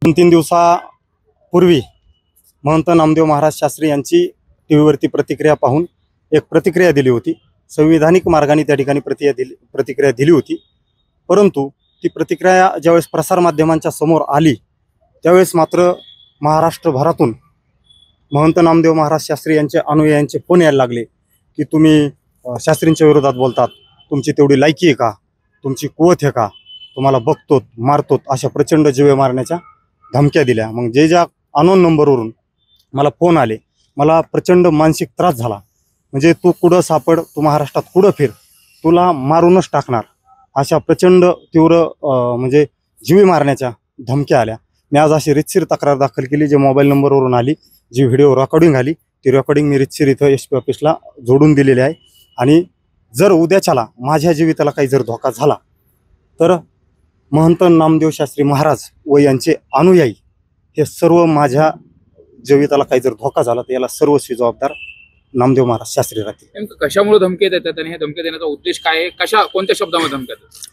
2-3 दिवसापूर्वी महंत नामदेव महाराज शास्त्री यांची टीव्हीवरती प्रतिक्रिया पाहून एक प्रतिक्रिया दिली होती। संविधानिक मार्गाने त्या ठिकाणी प्रतिक्रिया दिली होती, परंतु ती प्रतिक्रिया ज्यावेळेस प्रसारमाध्यमांच्या समोर आली त्यावेळेस मात्र महाराष्ट्रभरातून महंत नामदेव महाराज शास्त्री यांचे अनुयायांचे फोन यायला लागले की तुम्ही शास्त्रींच्या विरोधात बोलतात, तुमची तेवढी लायकी आहे का, तुमची कुवत आहे का, तुम्हाला बघतोत मारतोत, अशा प्रचंड जीवे मारण्याच्या धमक्या दिल्या। मग ज्या अनोन नंबरवरून मला फोन आले, मला प्रचंड मानसिक त्रास झाला। म्हणजे तू कुठं सापड, तू महाराष्ट्रात कुठं फिर, तुला मारूनच टाकणार, अशा प्रचंड तीव्र म्हणजे जीवे मारण्याच्या धमक्या आल्या। मी आज अशी रितसर तक्रार दाखल केली, जे मोबाईल नंबरवरून आली, जी व्हिडिओ रेकॉर्डिंग आली ती रेकॉर्डिंग मी रितसर इथं एसपी ऑफिसला जोडून दिलेली आहे। आणि जर उद्याच्याला माझ्या जीविताला काही जर धोका झाला तर महंत नामदेव शास्त्री महाराज व यांचे अनुयायी हे सर्व, माझ्या जीविताला काही जर धोका झाला तर याला सर्वस्वी जबाबदार नामदेव महाराज शास्त्री राहतील। नेमकं कशामुळे धमकी देतात आणि हे धमकी देण्याचा उद्देश काय आहे? कोणत्या शब्दामध्ये धमकी देतात?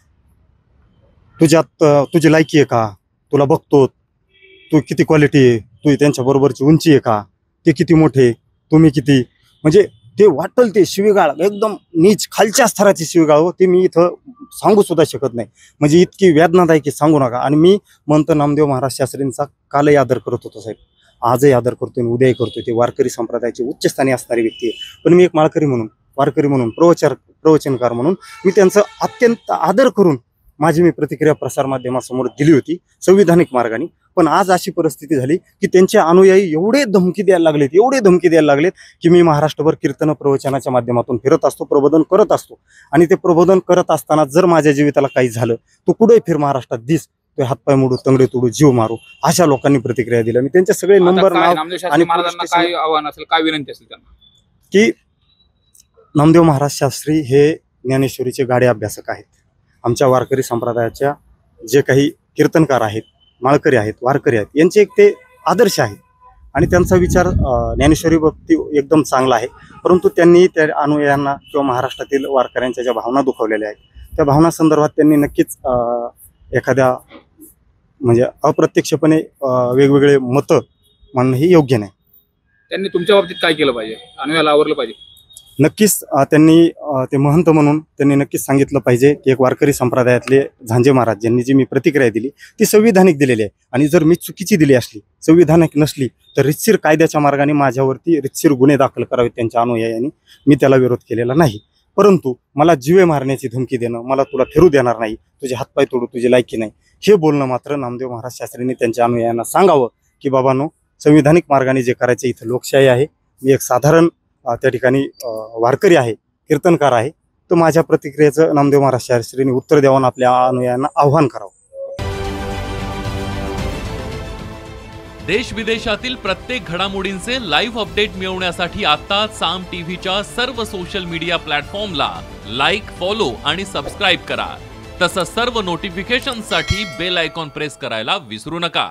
तुझ्यात तुझी लायकी आहे का, तुला बघतो, तू किती क्वालिटी आहे, तू त्यांच्या बरोबरची उंची आहे का, ते किती मोठे, तुम्ही किती, म्हणजे ते वाटल ते शिवीगाळ, एकदम नीच खालच्या स्तराची शिवीगाळ, ते मी इथं सांगू सुद्धा शकत नाही। म्हणजे इतकी वेदनादायक सांगू नका। आणि मी महंत नामदेव महाराज शास्त्रींचा कालही आदर करत होतो साहेब, आजही आदर करतोय, उद्याही करतोय। ते वारकरी संप्रदायाचे उच्चस्थानी असणारी व्यक्ती आहे, पण मी एक वारकरी म्हणून प्रवचनकार म्हणून मी त्यांचा अत्यंत आदर करून माझी मी प्रतिक्रिया प्रसारमाध्यमासमोर दिली होती संविधानिक मार्गाने। पण आज अशी परिस्थिती झाली की त्यांचे अनुयायी एवढे धमकी द्यायला लागलेत की मी महाराष्ट्रभर कीर्तन प्रवचनाच्या माध्यमातून फिरत असतो, प्रबोधन करत असतो, आणि ते प्रबोधन करत असताना जर माझ्या जीविताला काही झालं, तू कुठेही फिर महाराष्ट्रात दिस, तो हातपाय मोडू, तंगडे तोडू, जीव मारू, अशा लोकांनी प्रतिक्रिया दिल्या। मी त्यांचे सगळे नंबर, आणि काय आव्हान असेल, काय विनंती असेल त्यांना? की नामदेव महाराज शास्त्री हे ज्ञानेश्वरीचे गाडे अभ्यासक आहेत। आमच्या वारकरी संप्रदायाच्या जे काही कीर्तनकार आहेत, माळकरी आहेत, वारकरी आहेत, यांचे एक ते आदर्श आहेत आणि त्यांचा विचार ज्ञानेश्वरी बाबतीत एकदम चांगला आहे। परंतु त्यांनी त्या अनुयायांना किंवा महाराष्ट्रातील वारकऱ्यांच्या ज्या भावना दुखावलेल्या आहेत त्या भावना संदर्भात त्यांनी नक्कीच एखाद्या म्हणजे अप्रत्यक्षपणे वेगवेगळे मतं मांडणं हे योग्य नाही। त्यांनी तुमच्या बाबतीत काय केलं पाहिजे, अनुयायाला आवरलं पाहिजे? नक्कीच त्यांनी ते महंत म्हणून त्यांनी नक्कीच सांगितलं पाहिजे की एक वारकरी संप्रदायातले झांजे महाराज यांनी जी मी प्रतिक्रिया दिली ती संविधानिक दिलेली आहे, आणि जर मी चुकीची दिली असली, संविधानिक नसली, तर रितसर कायद्याच्या मार्गाने माझ्यावरती रितसर गुन्हे दाखल करावेत त्यांच्या अनुयायांनी। मी त्याला विरोध केलेला नाही, परंतु मला जीवे मारण्याची धमकी देणं, मला तुला फिरू देणार नाही, तुझे हातपाय तोडू, तुझी लायकी नाही, हे बोलणं मात्र नामदेव महाराज शास्त्रींनी त्यांच्या अनुयायांना सांगावं की बाबांनो, संविधानिक मार्गाने जे करायचे, इथं लोकशाही आहे, मी एक साधारण त्या ठिकाणी वारकरी आहे, कीर्तनकार आहे, तर माझ्या प्रतिक्रियेचं नामदेव महाराज शास्त्रींनी उत्तर द्यावं, आपल्या अनुयायांना आव्हान करावं। देश विदेशातील प्रत्येक घडामोडींचे लाईव्ह अपडेट मिळवण्यासाठी आता साम टीव्हीच्या सर्व सोशल मीडिया प्लॅटफॉर्मला लाईक, फॉलो आणि सबस्क्राईब करा। तसंच सर्व नोटिफिकेशनसाठी बेल आयकॉन प्रेस करायला विसरू नका।